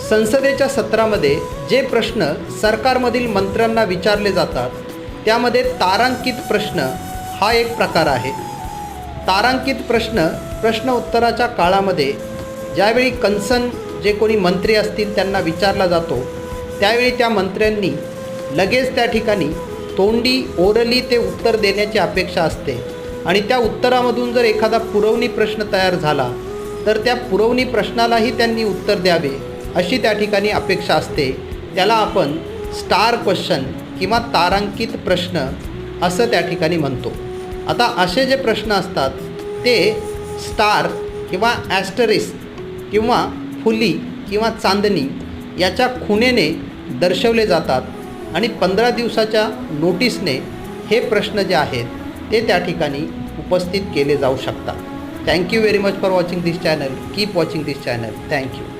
संसदेच्या सत्रामध्ये जे प्रश्न सरकारमधील मंत्र्यांना विचारले जातात त्यामध्ये तारांकित प्रश्न हा एक प्रकार आहे। तारांकित प्रश्न उत्तराच्या काळामध्ये ज्यावेळी कन्सर्न जे कोणी मंत्री असतील त्यांना विचारला जातो त्यावेळी त्या मंत्र्यांनी लगेच त्या ठिकाणी तोंडी ओरली ते उत्तर देण्याची अपेक्षा असते आणि त्या उत्तरामधून जर एखादा पुरवणी प्रश्न तयार झाला तर त्या पुरवणी प्रश्नालाही त्यांनी उत्तर द्यावे अशी त्या ठिकाणी अपेक्षा असते। त्याला आपण स्टार क्वेश्चन किंवा तारांकित प्रश्न असं त्या ठिकाणी म्हणतो। आता असे जे प्रश्न असतात ते स्टार किंवा ॲस्टरिस्क किंवा फुली किंवा चांदणी याच्या खुणेने दर्शवले जातात आणि 15 दिवसाच्या नोटीसने हे प्रश्न जे आहेत ते त्या ठिकाणी उपस्थित केले जाऊ शकतात। Thank you very much for watching this channel. Keep watching this channel. Thank you.